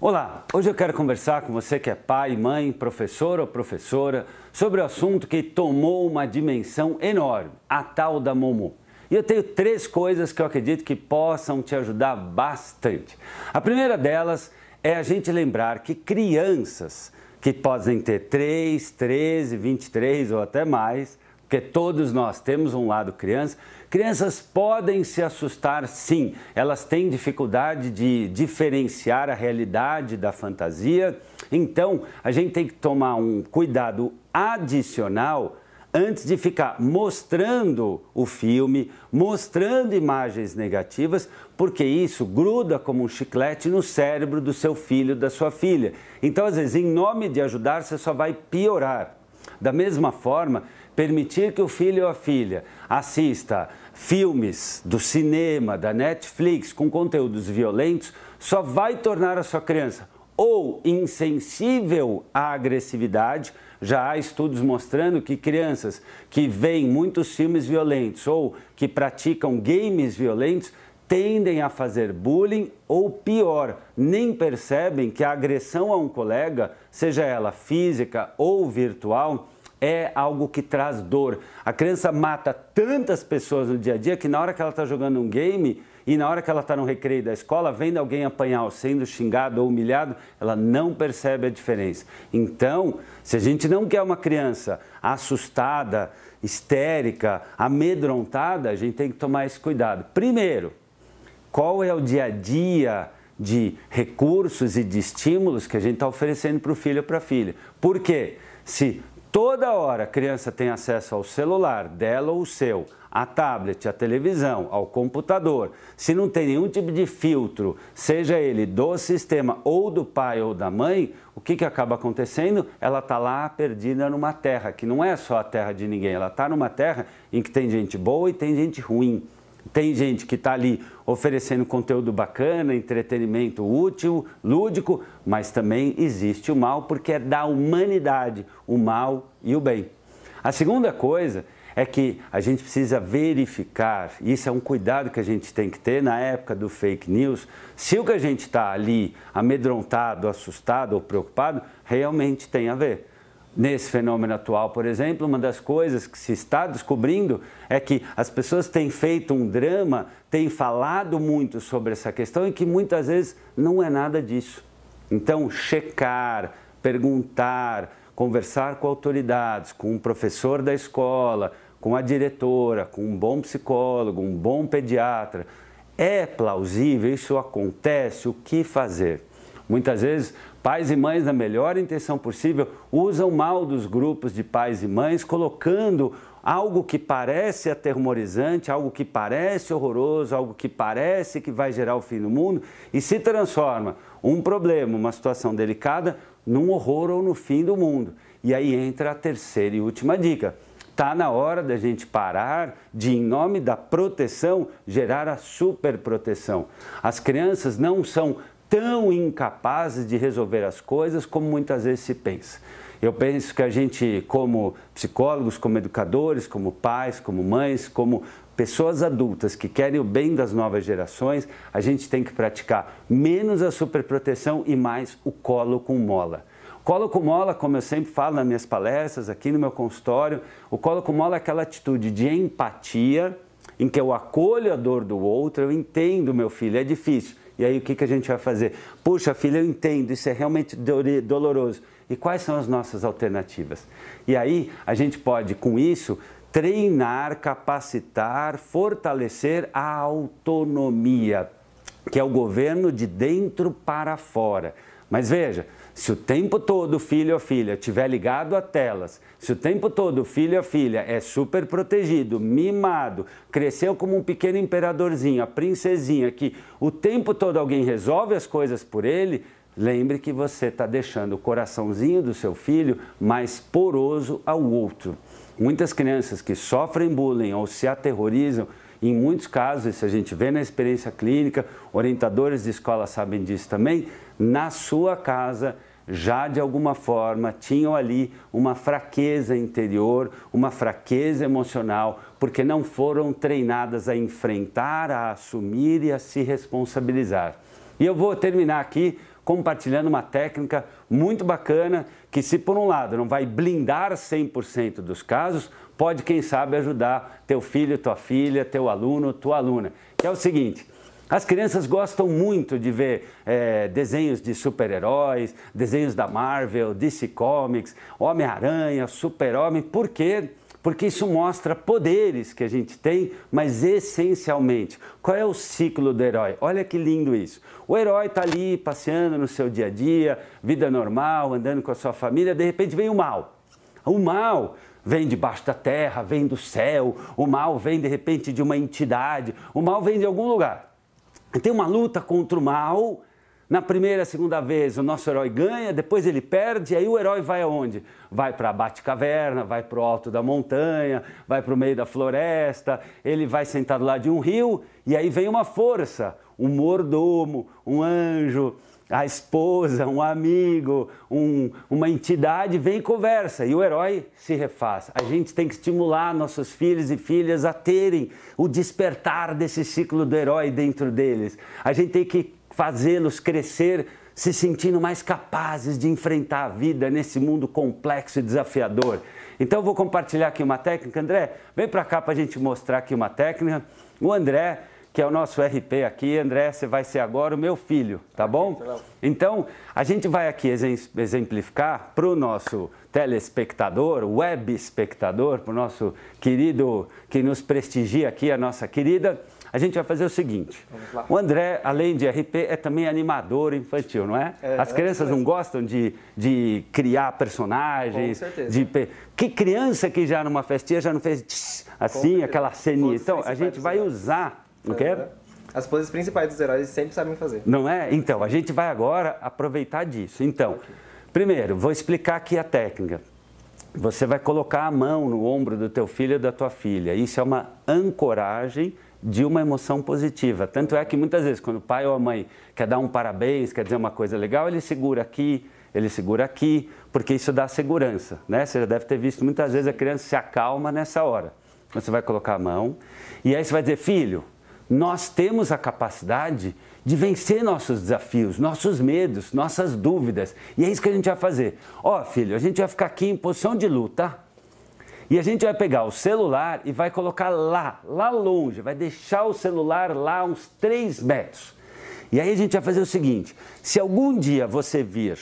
Olá, hoje eu quero conversar com você que é pai, mãe, professor ou professora sobre o assunto que tomou uma dimensão enorme, a tal da Momo. E eu tenho 3 coisas que eu acredito que possam te ajudar bastante. A primeira delas é a gente lembrar que crianças que podem ter 3, 13, 23 ou até mais, porque todos nós temos um lado criança, crianças podem se assustar sim, elas têm dificuldade de diferenciar a realidade da fantasia, então a gente tem que tomar um cuidado adicional antes de ficar mostrando o filme, mostrando imagens negativas, porque isso gruda como um chiclete no cérebro do seu filho, da sua filha. Então, às vezes, em nome de ajudar, você só vai piorar. Da mesma forma, permitir que o filho ou a filha assista filmes do cinema, da Netflix, com conteúdos violentos, só vai tornar a sua criança ou insensível à agressividade. Já há estudos mostrando que crianças que veem muitos filmes violentos ou que praticam games violentos tendem a fazer bullying ou pior, nem percebem que a agressão a um colega, seja ela física ou virtual, é algo que traz dor. A criança mata tantas pessoas no dia a dia que na hora que ela está jogando um game e na hora que ela está no recreio da escola, vendo alguém apanhar ou sendo xingado ou humilhado, ela não percebe a diferença. Então, se a gente não quer uma criança assustada, histérica, amedrontada, a gente tem que tomar esse cuidado. Primeiro, qual é o dia a dia de recursos e de estímulos que a gente está oferecendo para o filho ou para a filha? Por quê? Se toda hora a criança tem acesso ao celular dela ou o seu, a tablet, a televisão, ao computador, se não tem nenhum tipo de filtro, seja ele do sistema ou do pai ou da mãe, o que acaba acontecendo? Ela está lá perdida numa terra, que não é só a terra de ninguém, ela está numa terra em que tem gente boa e tem gente ruim. Tem gente que está ali oferecendo conteúdo bacana, entretenimento útil, lúdico, mas também existe o mal, porque é da humanidade, o mal e o bem. A segunda coisa é que a gente precisa verificar, e isso é um cuidado que a gente tem que ter na época do fake news, se o que a gente está ali amedrontado, assustado ou preocupado, realmente tem a ver. Nesse fenômeno atual, por exemplo, uma das coisas que se está descobrindo é que as pessoas têm feito um drama, têm falado muito sobre essa questão e que muitas vezes não é nada disso. Então, checar, perguntar, conversar com autoridades, com um professor da escola, com a diretora, com um bom psicólogo, um bom pediatra. É plausível? Isso acontece? O que fazer? Muitas vezes, pais e mães, na melhor intenção possível, usam mal dos grupos de pais e mães, colocando algo que parece aterrorizante, algo que parece horroroso, algo que parece que vai gerar o fim do mundo e se transforma um problema, uma situação delicada, num horror ou no fim do mundo. E aí entra a terceira e última dica. Está na hora da gente parar de, em nome da proteção, gerar a superproteção. As crianças não são tão incapazes de resolver as coisas como muitas vezes se pensa. Eu penso que a gente, como psicólogos, como educadores, como pais, como mães, como pessoas adultas que querem o bem das novas gerações, a gente tem que praticar menos a superproteção e mais o colo com mola. Colo com mola, como eu sempre falo nas minhas palestras, aqui no meu consultório, o colo com mola é aquela atitude de empatia, em que eu acolho a dor do outro, eu entendo, meu filho, é difícil. E aí o que a gente vai fazer? Puxa, filha, eu entendo, isso é realmente doloroso. E quais são as nossas alternativas? E aí a gente pode, com isso, treinar, capacitar, fortalecer a autonomia, que é o governo de dentro para fora. Mas veja, se o tempo todo o filho ou filha estiver ligado a telas, se o tempo todo o filho ou filha é super protegido, mimado, cresceu como um pequeno imperadorzinho, a princesinha, que o tempo todo alguém resolve as coisas por ele, lembre que você está deixando o coraçãozinho do seu filho mais poroso ao outro. Muitas crianças que sofrem bullying ou se aterrorizam, em muitos casos, isso a gente vê na experiência clínica, orientadores de escola sabem disso também, na sua casa já de alguma forma tinham ali uma fraqueza interior, uma fraqueza emocional, porque não foram treinadas a enfrentar, a assumir e a se responsabilizar. E eu vou terminar aqui compartilhando uma técnica muito bacana que, se por um lado não vai blindar 100% dos casos, pode, quem sabe, ajudar teu filho, tua filha, teu aluno, tua aluna. Que é o seguinte: as crianças gostam muito de ver desenhos de super-heróis, desenhos da Marvel, DC Comics, Homem-Aranha, Super-Homem. Por quê? Porque isso mostra poderes que a gente tem, mas essencialmente, qual é o ciclo do herói? Olha que lindo isso. O herói está ali passeando no seu dia a dia, vida normal, andando com a sua família, de repente vem o mal. O mal vem debaixo da terra, vem do céu, o mal vem de repente de uma entidade, o mal vem de algum lugar. Tem uma luta contra o mal. Na primeira, segunda vez o nosso herói ganha, depois ele perde, e aí o herói vai aonde? Vai para a Batcaverna, vai para o alto da montanha, vai para o meio da floresta, ele vai sentado lá de um rio, e aí vem uma força, um mordomo, um anjo, a esposa, um amigo, uma entidade, vem e conversa, e o herói se refaz. A gente tem que estimular nossos filhos e filhas a terem o despertar desse ciclo do herói dentro deles. A gente tem que fazê-los crescer se sentindo mais capazes de enfrentar a vida nesse mundo complexo e desafiador. Então eu vou compartilhar aqui uma técnica. André, vem para cá para a gente mostrar aqui uma técnica. O André, que é o nosso RP aqui, André, você vai ser agora o meu filho, tá bom? Então, a gente vai aqui exemplificar para o nosso telespectador, web espectador, para o nosso querido que nos prestigia aqui, a nossa querida. A gente vai fazer o seguinte: o André, além de RP, é também animador infantil, não é? As crianças não gostam de criar personagens? Com certeza. Que criança que já numa festinha já não fez assim, aquela ceninha? Então, a gente vai usar, não quer? As poses principais dos heróis sempre sabem fazer. Não é? Então, a gente vai agora aproveitar disso. Então, primeiro, vou explicar aqui a técnica. Você vai colocar a mão no ombro do teu filho ou da tua filha. Isso é uma ancoragem de uma emoção positiva. Tanto é que muitas vezes, quando o pai ou a mãe quer dar um parabéns, quer dizer uma coisa legal, ele segura aqui, porque isso dá segurança, né? Você já deve ter visto muitas vezes a criança se acalma nessa hora. Você vai colocar a mão e aí você vai dizer: filho, nós temos a capacidade de vencer nossos desafios, nossos medos, nossas dúvidas. E é isso que a gente vai fazer. Ó, filho, a gente vai ficar aqui em posição de luta. E a gente vai pegar o celular e vai colocar lá longe, vai deixar o celular lá uns 3 metros. E aí a gente vai fazer o seguinte: se algum dia você vir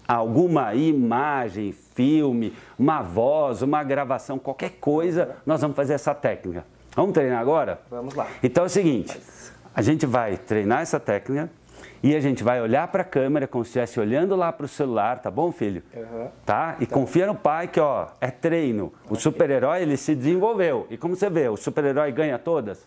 alguma imagem, filme, uma voz, uma gravação, qualquer coisa, nós vamos fazer essa técnica. Vamos treinar agora? Vamos lá. Então é o seguinte, a gente vai treinar essa técnica e a gente vai olhar para a câmera como se estivesse olhando lá para o celular, tá bom, filho? Tá? E confia no pai que, ó, é treino. O super-herói, ele se desenvolveu. E como você vê, o super-herói ganha todas?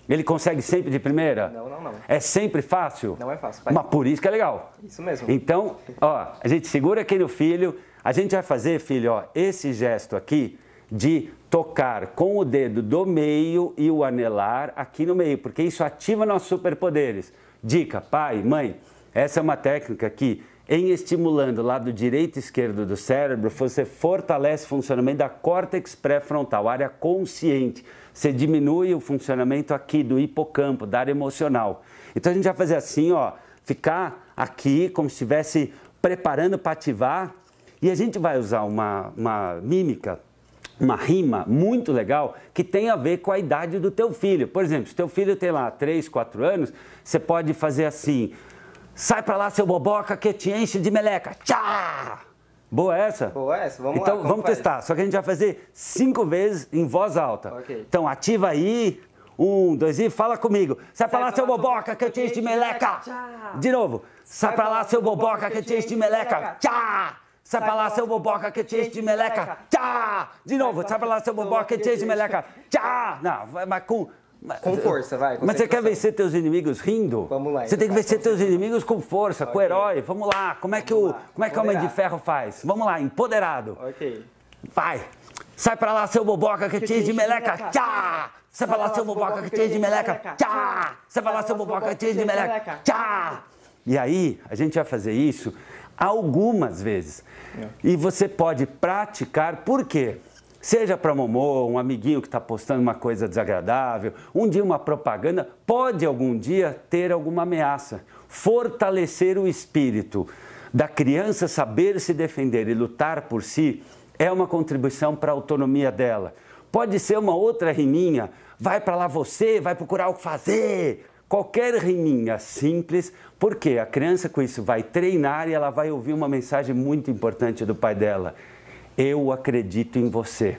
Ele consegue sempre de primeira? Não. É sempre fácil? Não é fácil, pai. Mas por isso que é legal. Isso mesmo. Então, ó, a gente segura aqui no filho. A gente vai fazer, filho, ó, esse gesto aqui de tocar com o dedo do meio e o anelar aqui no meio, porque isso ativa nossos superpoderes. Dica, pai, mãe, essa é uma técnica que, em estimulando o lado direito e esquerdo do cérebro, você fortalece o funcionamento da córtex pré-frontal, área consciente. Você diminui o funcionamento aqui do hipocampo, da área emocional. Então a gente vai fazer assim, ó, ficar aqui como se estivesse preparando para ativar, e a gente vai usar uma mímica, uma rima muito legal que tem a ver com a idade do teu filho. Por exemplo, se teu filho tem lá 3, 4 anos, você pode fazer assim: sai pra lá, seu boboca, que te enche de meleca. Tchá! Boa essa? Boa essa, vamos lá. Então vamos testar, só que a gente vai fazer 5 vezes em voz alta. Okay. Então ativa aí, 1, 2 e fala comigo. Sai pra lá, seu boboca, que eu te enche de meleca. De novo. Sai pra lá, seu boboca, que eu te enche de meleca. Tchá! Sai pra lá, seu boboca, que te enche de meleca. Tchá! De novo, sai pra lá, seu boboca, que te enche de meleca. Tchá! Não, mas com força, vai. Mas você quer vencer teus inimigos rindo? Vamos lá. Você tem que vencer teus inimigos com força, com herói. Vamos lá. Como é que o Homem de Ferro faz? Vamos lá, empoderado. Ok. Vai. Sai pra lá, seu boboca, que te enche de meleca. Tchá! Sai pra lá, seu boboca, que te enche de meleca. Tchá! Sai pra lá, seu boboca, que te enche de meleca. Tchá! E aí, a gente vai fazer isso algumas vezes. E você pode praticar, por quê? Seja para Momô, um amiguinho que está postando uma coisa desagradável, um dia uma propaganda, pode algum dia ter alguma ameaça. Fortalecer o espírito da criança, saber se defender e lutar por si, é uma contribuição para a autonomia dela. Pode ser uma outra riminha, vai para lá você, vai procurar o que fazer. Qualquer riminha simples, porque a criança com isso vai treinar e ela vai ouvir uma mensagem muito importante do pai dela. Eu acredito em você.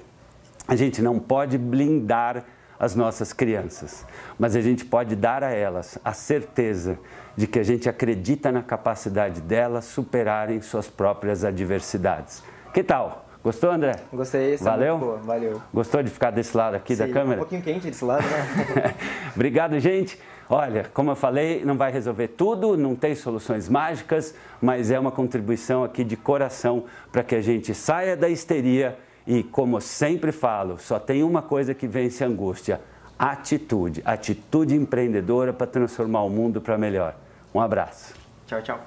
A gente não pode blindar as nossas crianças, mas a gente pode dar a elas a certeza de que a gente acredita na capacidade delas superarem suas próprias adversidades. Que tal? Gostou, André? Gostei. Valeu? Muito boa. Valeu. Gostou de ficar desse lado aqui da câmera? Um pouquinho quente desse lado, né? Obrigado, gente. Olha, como eu falei, não vai resolver tudo, não tem soluções mágicas, mas é uma contribuição aqui de coração para que a gente saia da histeria e, como eu sempre falo, só tem uma coisa que vence a angústia: atitude. Atitude empreendedora para transformar o mundo para melhor. Um abraço. Tchau, tchau.